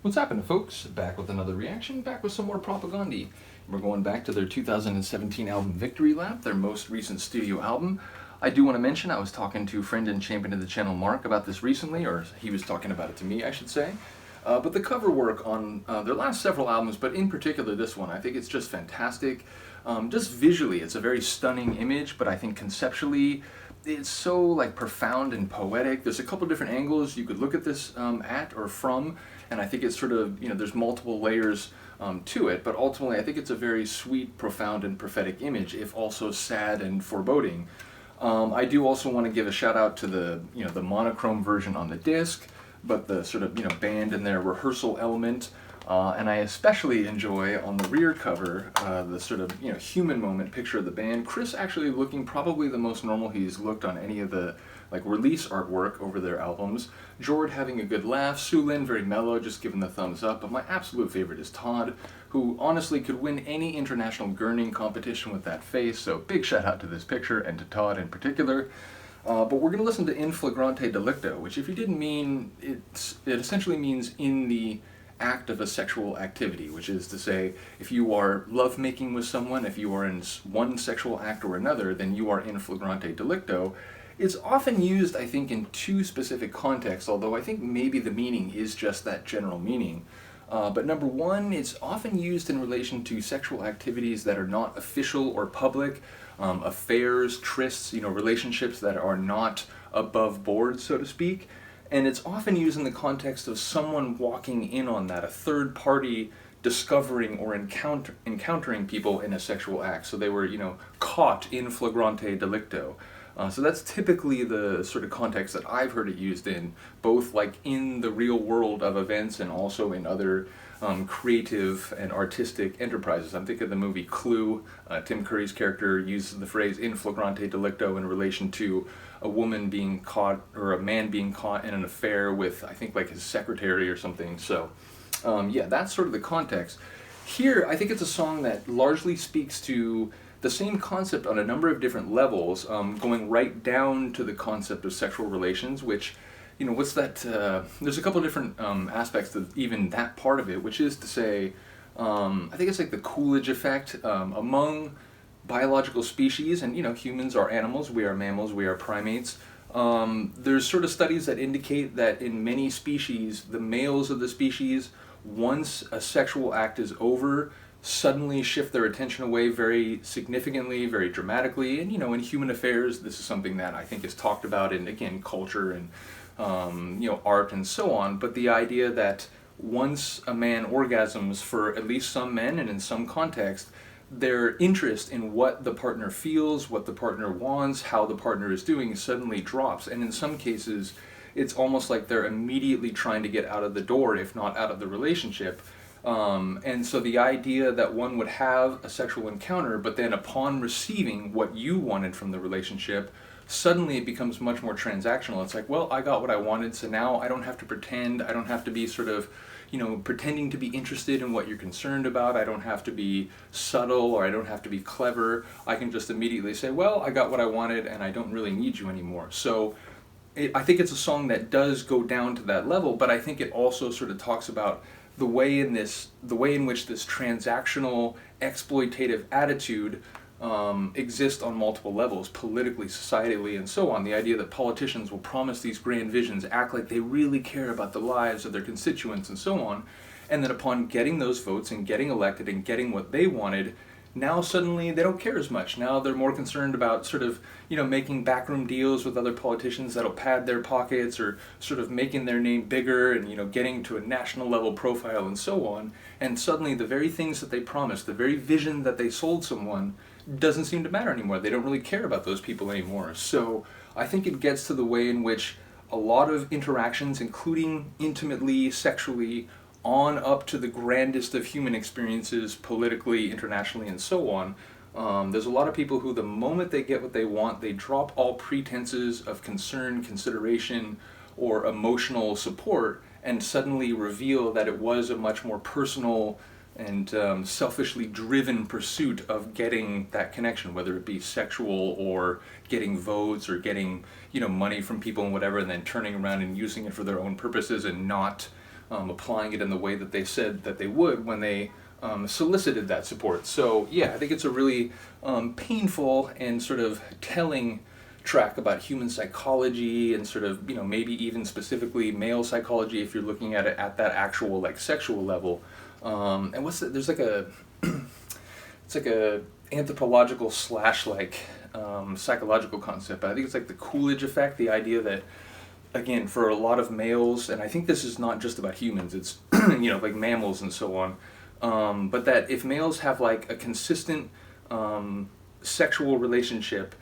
What's happening, folks? Back with another reaction, back with some more Propagandhi. We're going back to their 2017 album Victory Lap, their most recent studio album. I do want to mention I was talking to friend and champion of the channel Mark about this recently, or he was talking about it to me, I should say. But the cover work on their last several albums, but in particular this one, I think it's just fantastic. Just visually, it's a very stunning image, but I think conceptually, it's so like profound and poetic. There's a couple different angles you could look at this at or from, and I think it's sort of, there's multiple layers to it, but ultimately I think it's a very sweet, profound, and prophetic image, if also sad and foreboding. I do also want to give a shout out to the monochrome version on the disc, but the sort of, band in their rehearsal element. And I especially enjoy on the rear cover the sort of human moment picture of the band. Chris actually looking probably the most normal he's looked on any of the release artwork over their albums. Jord having a good laugh. Sulin very mellow, just giving the thumbs up. But my absolute favorite is Todd, who honestly could win any international gurning competition with that face. So big shout out to this picture and to Todd in particular. But we're going to listen to In Flagrante Delicto, which if you didn't mean, it essentially means in the act of a sexual activity, which is to say, if you are lovemaking with someone, if you are in one sexual act or another, then you are in flagrante delicto. It's often used, I think, in two specific contexts, although I think maybe the meaning is just that general meaning. But number one, it's often used in relation to sexual activities that are not official or public, affairs, trysts, relationships that are not above board, so to speak. And it's often used in the context of someone walking in on that, a third party discovering or encountering people in a sexual act. So they were, caught in flagrante delicto. So that's typically the sort of context that I've heard it used in, both like in the real world of events and also in other creative and artistic enterprises. I'm thinking of the movie Clue. Tim Curry's character uses the phrase in flagrante delicto in relation to a woman being caught, or a man being caught in an affair with, I think, like his secretary or something. So yeah, that's sort of the context. Here, I think it's a song that largely speaks to the same concept on a number of different levels, going right down to the concept of sexual relations, which, what's that, there's a couple of different aspects to even that part of it, which is to say, I think it's like the Coolidge effect among biological species, and humans are animals, we are mammals, we are primates. There's sort of studies that indicate that in many species, the males of the species, once a sexual act is over, suddenly shift their attention away very significantly, very dramatically. And in human affairs, this is something that I think is talked about in, again, culture and art and so on. But the idea that once a man orgasms, for at least some men and in some context, their interest in what the partner feels, what the partner wants, how the partner is doing suddenly drops. And in some cases, it's almost like they're immediately trying to get out of the door, if not out of the relationship. And so the idea that one would have a sexual encounter, but then upon receiving what you wanted from the relationship, suddenly it becomes much more transactional. It's like, well, I got what I wanted, so now I don't have to pretend, I don't have to be sort of, pretending to be interested in what you're concerned about, I don't have to be subtle, or I don't have to be clever. I can just immediately say, well, I got what I wanted, and I don't really need you anymore. So I think it's a song that does go down to that level, but I think it also sort of talks about the way in which this transactional, exploitative attitude exists on multiple levels, politically, societally, and so on. The idea that politicians will promise these grand visions, act like they really care about the lives of their constituents, and so on, and then upon getting those votes and getting elected and getting what they wanted, now suddenly they don't care as much. Now they're more concerned about sort of, making backroom deals with other politicians that'll pad their pockets, or sort of making their name bigger and, getting to a national level profile and so on. And suddenly the very things that they promised, the very vision that they sold someone, doesn't seem to matter anymore. They don't really care about those people anymore. So I think it gets to the way in which a lot of interactions, including intimately, sexually, on up to the grandest of human experiences, politically, internationally, and so on. There's a lot of people who, the moment they get what they want, they drop all pretenses of concern, consideration, or emotional support, and suddenly reveal that it was a much more personal and selfishly driven pursuit of getting that connection, whether it be sexual or getting votes or getting money from people and whatever, and then turning around and using it for their own purposes and not applying it in the way that they said that they would when they solicited that support. So yeah, I think it's a really painful and sort of telling track about human psychology and sort of, maybe even specifically male psychology if you're looking at it at that actual like sexual level. And there's like a it's like a anthropological slash like psychological concept, but I think it's like the Coolidge effect, the idea that, again, for a lot of males, and I think this is not just about humans, it's like mammals and so on, but that if males have like a consistent sexual relationship,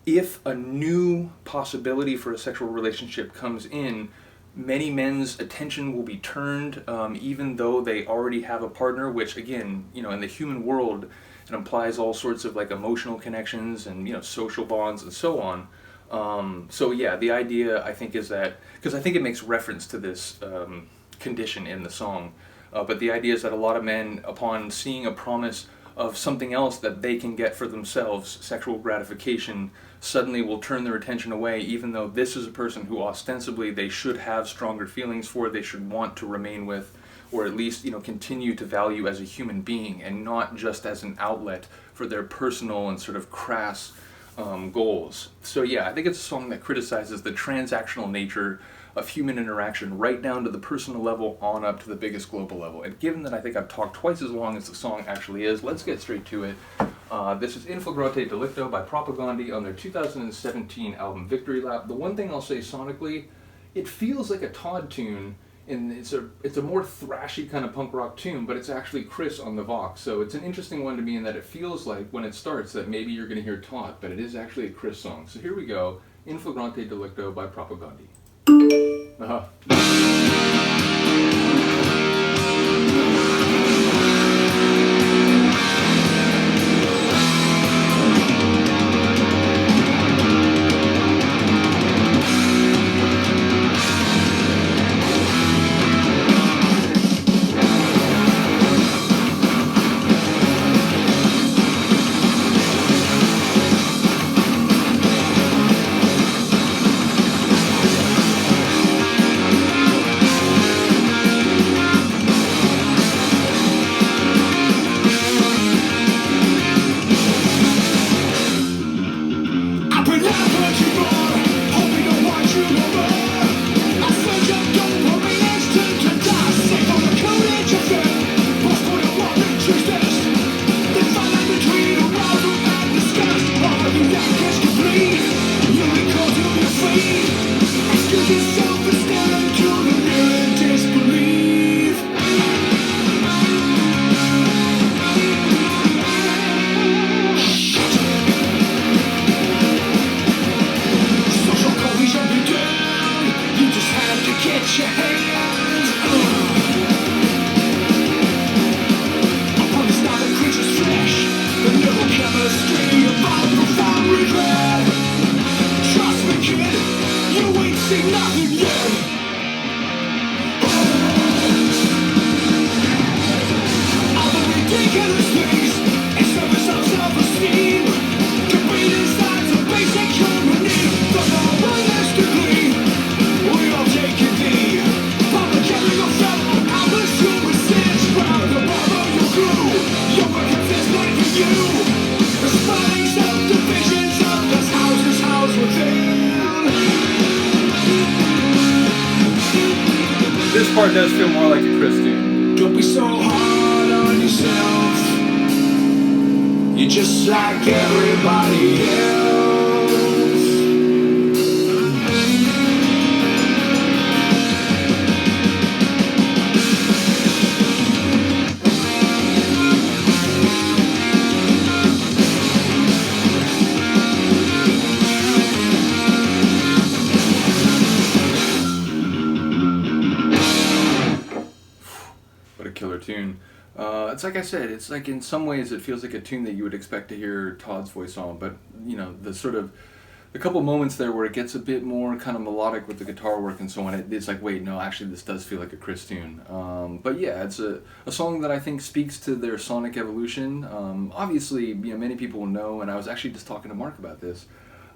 if a new possibility for a sexual relationship comes in, many men's attention will be turned, even though they already have a partner, which again, in the human world, it implies all sorts of like emotional connections and, social bonds and so on. So yeah, the idea I think is that, because I think it makes reference to this condition in the song, but the idea is that a lot of men, upon seeing a promise of something else that they can get for themselves, sexual gratification, suddenly will turn their attention away, even though this is a person who ostensibly they should have stronger feelings for, they should want to remain with, or at least, continue to value as a human being, and not just as an outlet for their personal and sort of crass goals. So yeah, I think it's a song that criticizes the transactional nature of human interaction right down to the personal level on up to the biggest global level. And given that I think I've talked twice as long as the song actually is, let's get straight to it. This is Flagrante Delicto by Propagandhi on their 2017 album Victory Lap. The one thing I'll say sonically, it feels like a Todd tune, and it's a more thrashy kind of punk rock tune, but it's actually Chris on the Vox. So it's an interesting one to me in that it feels like when it starts that maybe you're going to hear Todd, but it is actually a Chris song. So here we go, Flagrante Delicto by Propagandhi. This part does feel more like a Chris tune. Don't be so hard on yourself. You're just like everybody else. What a killer tune. It's like I said, it's like in some ways it feels like a tune that you would expect to hear Todd's voice on, but the couple moments there where it gets a bit more kind of melodic with the guitar work and so on, it's like, wait, no, actually this does feel like a Chris tune. But yeah, it's a song that I think speaks to their sonic evolution. Obviously, many people will know, and I was actually just talking to Mark about this,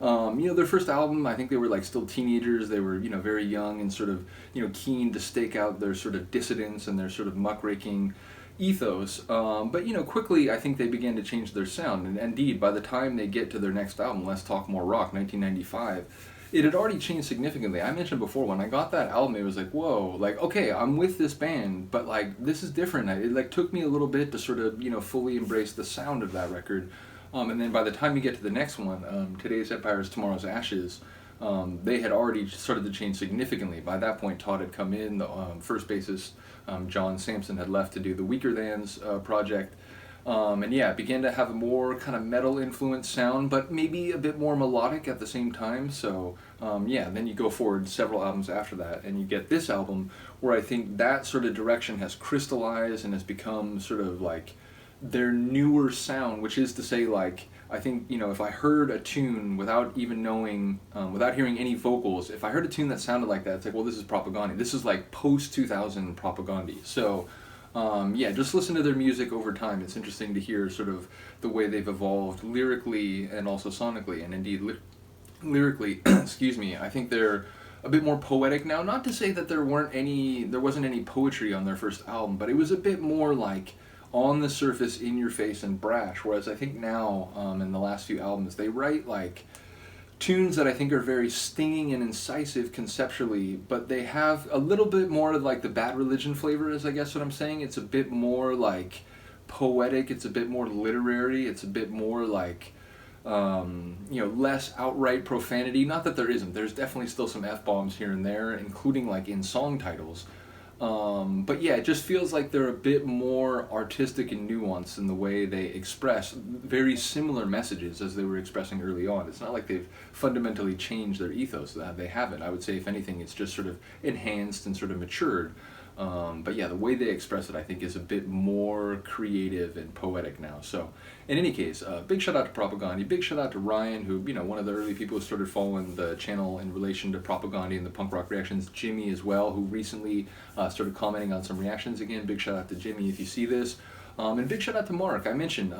Their first album, I think they were like still teenagers. They were, very young and sort of, keen to stake out their sort of dissidence and their sort of muckraking ethos. But quickly, I think they began to change their sound. And indeed, by the time they get to their next album, Let's Talk More Rock, 1995, it had already changed significantly. I mentioned before, when I got that album, it was like, whoa, like, okay, I'm with this band, but like, this is different. It like took me a little bit to sort of, fully embrace the sound of that record. And then by the time you get to the next one, Today's Empire is Tomorrow's Ashes, they had already started to change significantly. By that point, Todd had come in, the first bassist, John Sampson, had left to do the Weaker Thans project. It began to have a more kind of metal influenced sound, but maybe a bit more melodic at the same time. So, then you go forward several albums after that, and you get this album where I think that sort of direction has crystallized and has become sort of like their newer sound, which is to say, like, I think, if I heard a tune without even knowing, without hearing any vocals, if I heard a tune that sounded like that, it's like, well, this is Propagandhi. This is like post-2000 Propagandhi. So, just listen to their music over time. It's interesting to hear sort of the way they've evolved lyrically and also sonically. And indeed, lyrically, excuse me, I think they're a bit more poetic now. Not to say that there wasn't any poetry on their first album, but it was a bit more like on the surface, in your face, and brash. Whereas I think now, in the last few albums, they write like tunes that I think are very stinging and incisive conceptually, but they have a little bit more of like the Bad Religion flavor, is I guess what I'm saying. It's a bit more like poetic, it's a bit more literary, it's a bit more like, less outright profanity. Not that there isn't, there's definitely still some F-bombs here and there, including like in song titles. It just feels like they're a bit more artistic and nuanced in the way they express very similar messages as they were expressing early on. It's not like they've fundamentally changed their ethos. They haven't. I would say, if anything, it's just sort of enhanced and sort of matured. The way they express it, I think, is a bit more creative and poetic now. So, in any case, big shout out to Propagandhi, big shout out to Ryan, who, one of the early people who started following the channel in relation to Propagandhi and the punk rock reactions. Jimmy as well, who recently started commenting on some reactions again. Big shout out to Jimmy if you see this. And big shout out to Mark. I mentioned,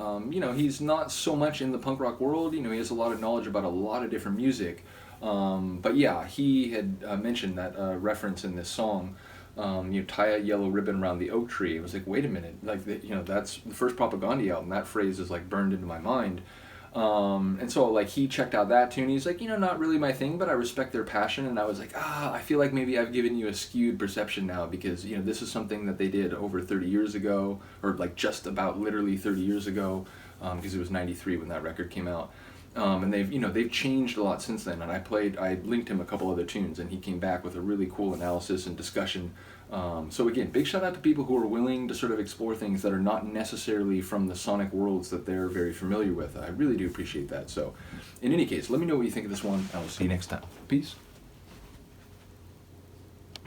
he's not so much in the punk rock world. He has a lot of knowledge about a lot of different music. He had mentioned that reference in this song. Tie a yellow ribbon around the oak tree. It was like, wait a minute, like, that's the first Propagandhi album. That phrase is like burned into my mind. And so like he checked out that tune. He's like, not really my thing, but I respect their passion. And I was like, I feel like maybe I've given you a skewed perception now, because this is something that they did over 30 years ago, or like just about literally 30 years ago, because it was 93 when that record came out. And they've changed a lot since then. And I linked him a couple other tunes, and he came back with a really cool analysis and discussion. So again, big shout out to people who are willing to sort of explore things that are not necessarily from the sonic worlds that they're very familiar with. I really do appreciate that. So in any case, let me know what you think of this one. I will see you next time. Peace.